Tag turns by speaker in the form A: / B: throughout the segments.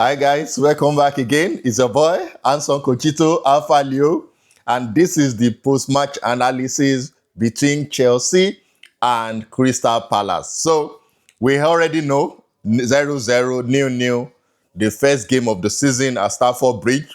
A: Hi guys, welcome back again. It's your boy, Anson Cochito, Alphaleo, and this is the post-match analysis between Chelsea and Crystal Palace. So, we already know 0-0, 0-0, the first game of the season at Stamford Bridge.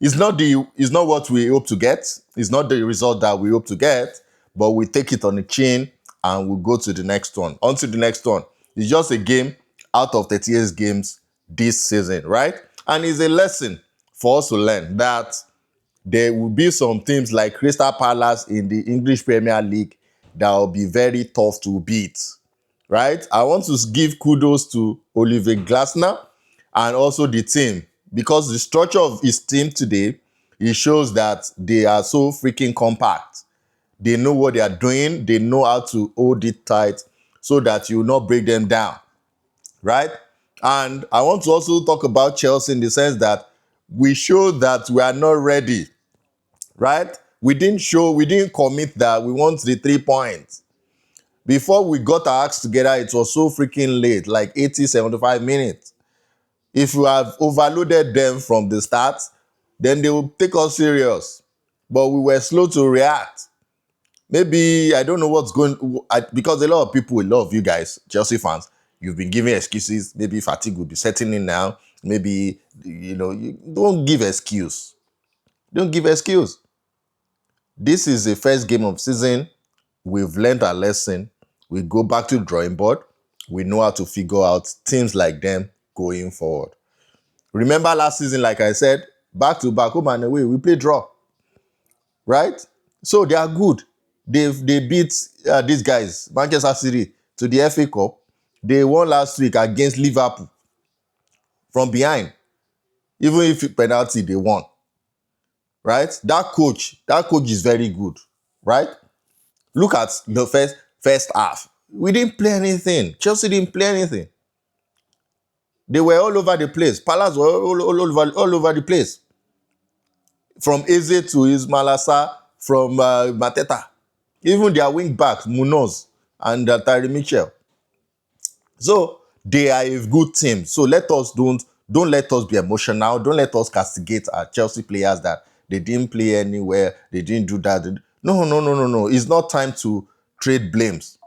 A: It's not what we hope to get. It's not the result that we hope to get, but we take it on the chin and we'll go to the next one. On to the next one. It's just a game out of 38 games this season, right? And it's a lesson for us to learn that there will be some teams like Crystal Palace in the English Premier League that will be very tough to beat, right? I want to give kudos to Oliver Glasner and also the team, because the structure of his team today, it shows that they are so freaking compact. They know what they are doing. They know how to hold it tight so that you will not break them down, right? And I want to also talk about Chelsea in the sense that we showed that we are not ready, right? We didn't commit that we want the 3 points. Before we got our acts together, it was so freaking late, like 80, 75 minutes. If we have overloaded them from the start, then they will take us serious. But we were slow to react. Maybe, I don't know what's going, because a lot of you guys, Chelsea fans, you've been giving excuses. Maybe fatigue will be setting in now. Maybe, you don't give excuse. Don't give excuse. This is the first game of season. We've learned our lesson. We go back to the drawing board. We know how to figure out teams like them going forward. Remember last season, like I said, back to back, home and away, we play draw. Right? So they are good. They beat these guys, Manchester City, to the FA Cup. They won last week against Liverpool from behind. Even if penalty, they won. Right? That coach is very good. Right? Look at the first half. We didn't play anything. Chelsea didn't play anything. They were all over the place. Palace were all over the place. From Eze to Ismail Assar, from Mateta. Even their wing backs, Munoz and Tyree Mitchell. So they are a good team. So don't let us be emotional. Don't let us castigate our Chelsea players that they didn't play anywhere. They didn't do that. No. It's not time to trade blames.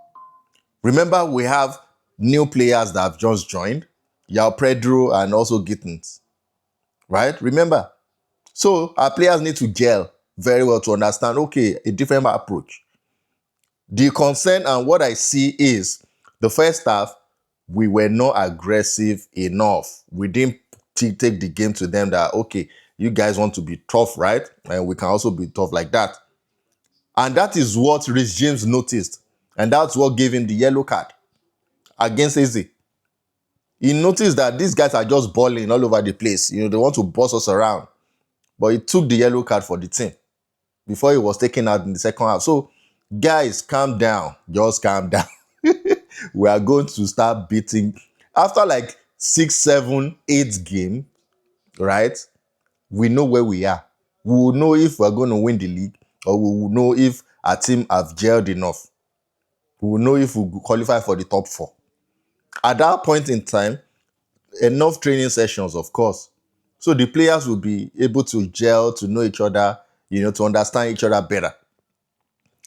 A: Remember, we have new players that have just joined, Joao Pedro and also Gittins. Right? Remember. So our players need to gel very well to understand, okay, a different approach. The concern and what I see is the first half, we were not aggressive enough. We didn't take the game to them that, okay, you guys want to be tough, right? And we can also be tough like that. And that is what Rich James noticed. And that's what gave him the yellow card against Eze. He noticed that these guys are just balling all over the place. They want to boss us around. But he took the yellow card for the team before he was taken out in the second half. So, guys, calm down. Just calm down. We are going to start beating. After like 6, 7, 8 games, right? We know where we are. We will know if we're going to win the league, or we will know if our team have gelled enough. We will know if we qualify for the top 4. At that point in time, enough training sessions, of course. So the players will be able to gel, to know each other, to understand each other better.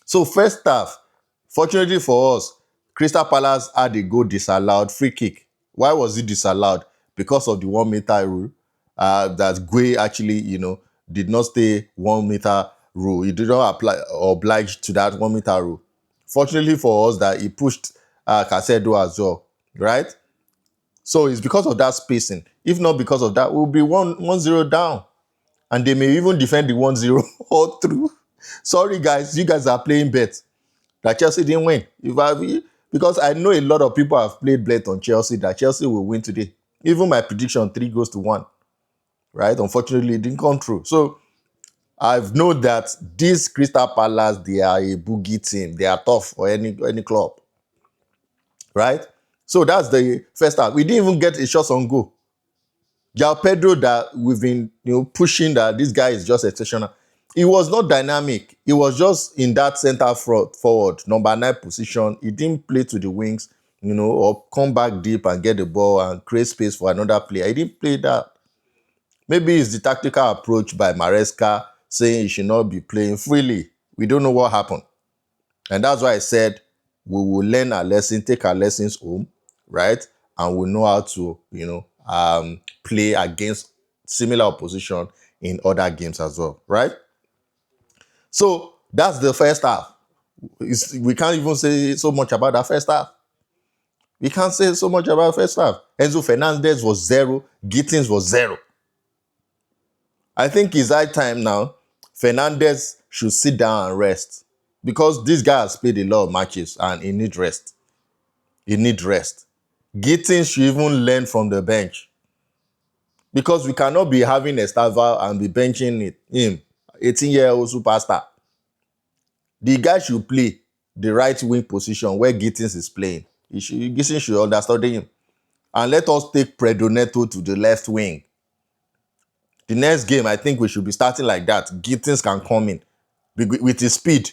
A: So first half, fortunately for us, Crystal Palace had a goal disallowed, free kick. Why was it disallowed? Because of the 1 meter rule. That Gueye actually, did not stay 1 meter rule. He did not oblige to that 1 meter rule. Fortunately for us, that he pushed Caicedo as well, right? So it's because of that spacing. If not because of that, we'll be 1-0 down. And they may even defend the 1-0 all through. Sorry, guys. You guys are playing bet that Chelsea didn't win. Because I know a lot of people have played bet on Chelsea that Chelsea will win today. Even my prediction, 3-1. Right? Unfortunately, it didn't come true. So I've known that this Crystal Palace, they are a boogie team. They are tough for any club. Right? So that's the first half. We didn't even get a shot on goal. Joao Pedro, that we've been pushing, that this guy is just exceptional. He was not dynamic. He was just in that center forward, number 9 position. He didn't play to the wings. or come back deep and get the ball and create space for another player. He didn't play that. Maybe it's the tactical approach by Maresca saying he should not be playing freely. We don't know what happened. And that's why I said we will learn our lesson, take our lessons home, right? And we'll know how to, play against similar opposition in other games as well, right? So that's the first half. We can't even say so much about that first half. We can't say so much about first half. Enzo Fernandez was 0. Gittins was 0. I think it's high time now. Fernandez should sit down and rest. Because this guy has played a lot of matches and he needs rest. He needs rest. Gittins should even learn from the bench. Because we cannot be having Estevão and be benching him, 18-year-old superstar. The guy should play the right wing position where Gittins is playing. Gittins should understudy him. And let us take Pedro Neto to the left wing. The next game, I think we should be starting like that. Gittins can come in with his speed.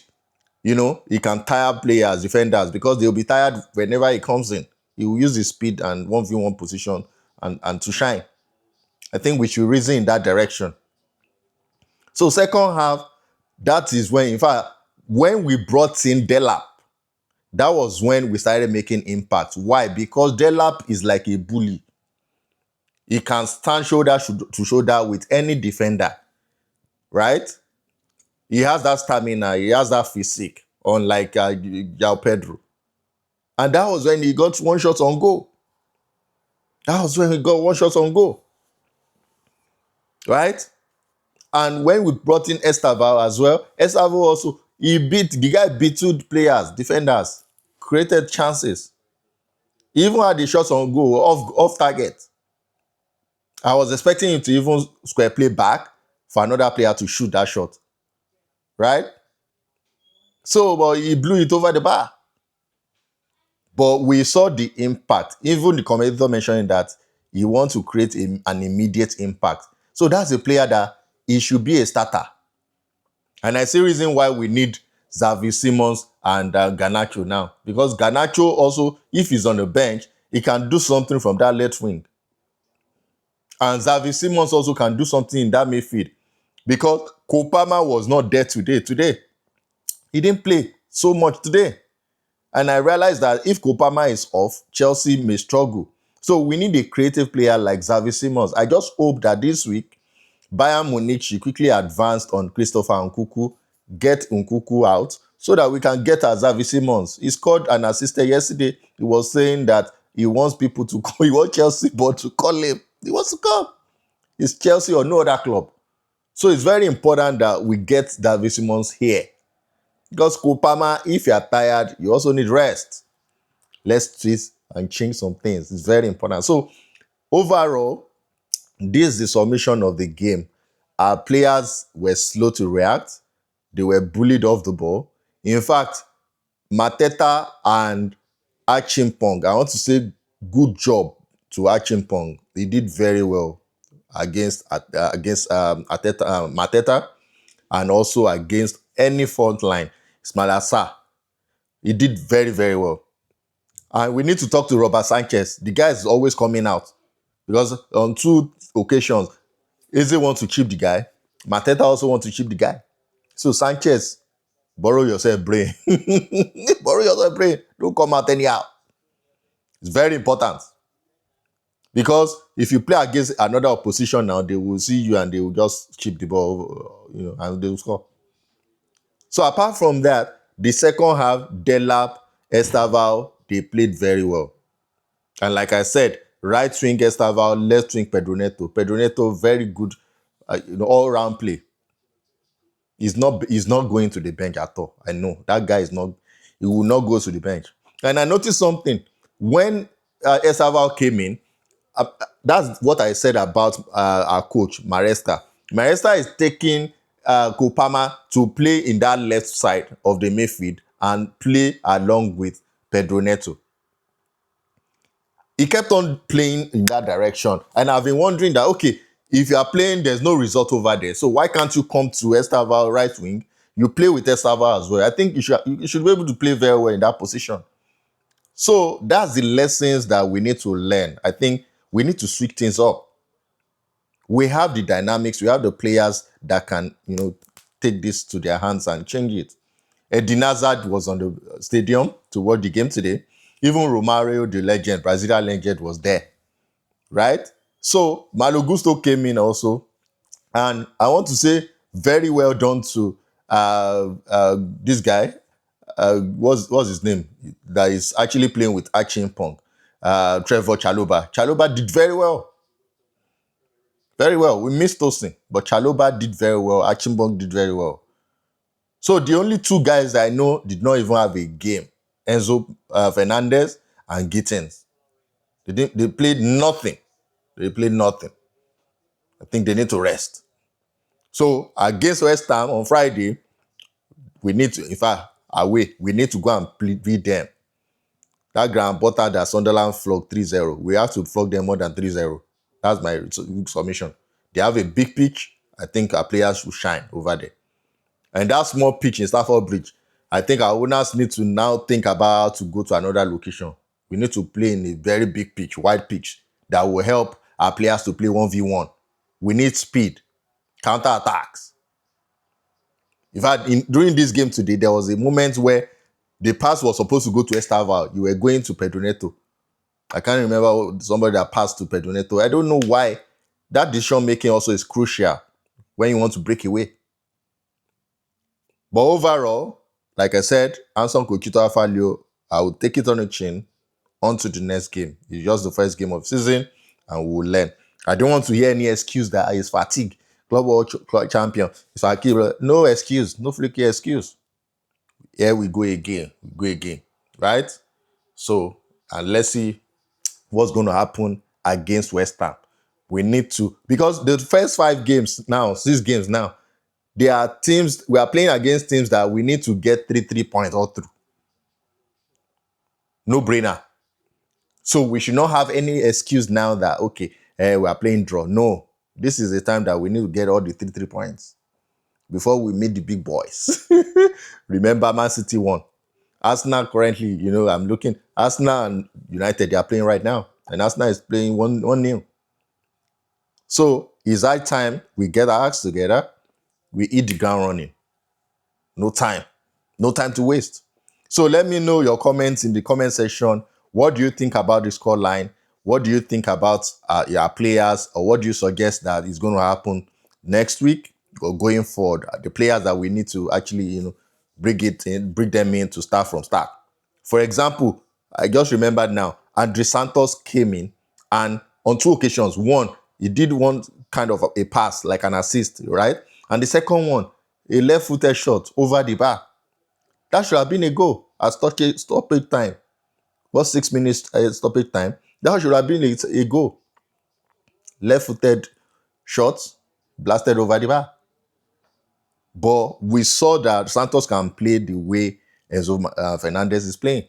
A: He can tire players, defenders, because they'll be tired whenever he comes in. He will use his speed and 1v1 position and to shine. I think we should reason in that direction. So second half, that is when, in fact, when we brought in Delap, that was when we started making impact. Why? Because Delap is like a bully. He can stand shoulder to shoulder with any defender, right? He has that stamina. He has that physique, unlike Joao Pedro. And that was when he got 1 shot on goal. Right? And when we brought in Estevão as well, Estevão also, the guy beat 2 players, defenders, created chances. He even had the shots on goal, off target. I was expecting him to even square play back for another player to shoot that shot. Right? So, but he blew it over the bar. But we saw the impact. Even the commentator mentioning that he wants to create an immediate impact. So that's a player that he should be a starter. And I see reason why we need Xavi Simons and Garnacho now. Because Garnacho also, if he's on the bench, he can do something from that left wing. And Xavi Simons also can do something in that midfield. Because Palmer was not there today. He didn't play so much today. And I realized that if Palmer is off, Chelsea may struggle. So we need a creative player like Xavi Simons. I just hope that this week, Bayern Munich quickly advanced on Christopher Nkunku, get Nkunku out, so that we can get Xavi Simons. He scored an assist yesterday. He was saying that he wants people to call, he wants Chelsea board to call him. He wants to come. It's Chelsea or no other club. So it's very important that we get Xavi Simons here. Because Palmer, if you are tired, you also need rest. Let's twist and change some things. It's very important. So overall, this is the summation of the game. Our players were slow to react. They were bullied off the ball. In fact, Mateta and Acheampong, I want to say good job to Acheampong. He did very well against Mateta and also against any front line. Smalasa. He did very, very well. And we need to talk to Robert Sanchez. The guy is always coming out. Because on 2 occasions, Eze wants to chip the guy. Mateta also wants to chip the guy. So Sanchez, borrow yourself brain. Borrow yourself brain. Don't come out anyhow. It's very important. Because if you play against another opposition now, they will see you and they will just chip the ball, and they will score. So apart from that, the second half, Delap, Estevão, they played very well. And like I said, right wing Estevão, left wing Pedro Neto. Pedro Neto, very good, all-round play. He's not going to the bench at all. I know that guy he will not go to the bench. And I noticed something when Estevão came in. That's what I said about our coach Maresca. Maresca is taking Palmer to play in that left side of the midfield and play along with Pedro Neto. He kept on playing in that direction. And I've been wondering that, okay, if you are playing, there's no result over there. So why can't you come to Estevão right wing? You play with Estevão as well. I think you should be able to play very well in that position. So that's the lessons that we need to learn. I think we need to switch things up. We have the dynamics, we have the players that can, take this to their hands and change it. Eden Hazard was on the stadium to watch the game today. Even Romario, the legend, Brazilian legend, was there, right? So Malo Gusto came in also, and I want to say very well done to this guy. What's his name? That is actually playing with Acheampong, Trevor Chalobah. Chalobah did very well. Very well. We missed Tosin, but Chalobah did very well. Acheampong did very well. So the only two guys that I know did not even have a game, Enzo Fernandez and Gittins. They played nothing. They played nothing. I think they need to rest. So against West Ham on Friday, we need to, in fact, away, we need to go and beat them. That ground butter that Sunderland flogged 3-0. We have to flog them more than 3-0. That's my submission. They have a big pitch. I think our players should shine over there. And that small pitch in Stafford Bridge, I think our owners need to now think about how to go to another location. We need to play in a very big pitch, wide pitch, that will help our players to play 1v1. We need speed, counter-attacks. In fact, during this game today, there was a moment where the pass was supposed to go to Estevão. You were going to Pedro Neto. I can't remember somebody that passed to Pedro Neto. I don't know why. That decision making also is crucial when you want to break away. But overall, like I said, Anson Kochito Alphaleo, I will take it on the chin on to the next game. It's just the first game of the season, and we will learn. I don't want to hear any excuse that is fatigue. Club World Champion. It's fatigue. No excuse. No freaky excuse. Here we go again. Right? So, and let's see what's going to happen against West Ham. We need to, because the first 6 games now, there are teams, we are playing against teams that we need to get 3 points all through. No brainer. So we should not have any excuse now that, okay, we are playing draw. No, this is the time that we need to get all the 3 points before we meet the big boys. Remember, Man City won. Arsenal currently, I'm looking, Arsenal and United, they are playing right now. And Arsenal is playing 1-0. So it's high time we get our acts together. We hit the ground running. No time. No time to waste. So let me know your comments in the comment section. What do you think about the scoreline? What do you think about your players? Or what do you suggest that is going to happen next week or going forward? The players that we need to actually, bring them in to start from start. For example, I just remembered now, Andre Santos came in, and on 2 occasions, one, he did one kind of a pass, like an assist, right? And the second one, a left-footed shot over the bar. That should have been a goal at stoppage time. What, 6 minutes stoppage time? That should have been a goal. Left-footed shot, blasted over the bar. But we saw that Santos can play the way Enzo Fernandez is playing.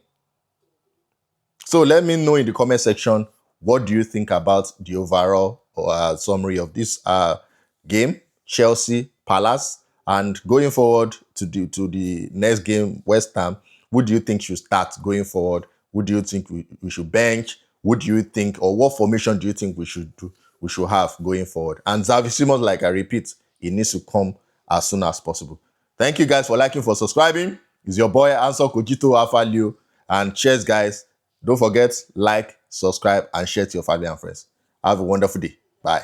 A: So let me know in the comment section, what do you think about the overall summary of this game, Chelsea, Palace, and going forward to the next game, West Ham. Who do you think should start going forward? Who do you think we should bench? What do you think, or what formation do you think we should have going forward? And Xavi Simons, like I repeat, it needs to come as soon as possible. Thank you guys for liking, for subscribing. It's your boy Anson Kochito Alphaleo, and cheers, guys. Don't forget, like, subscribe, and share to your family and friends. Have a wonderful day. Bye.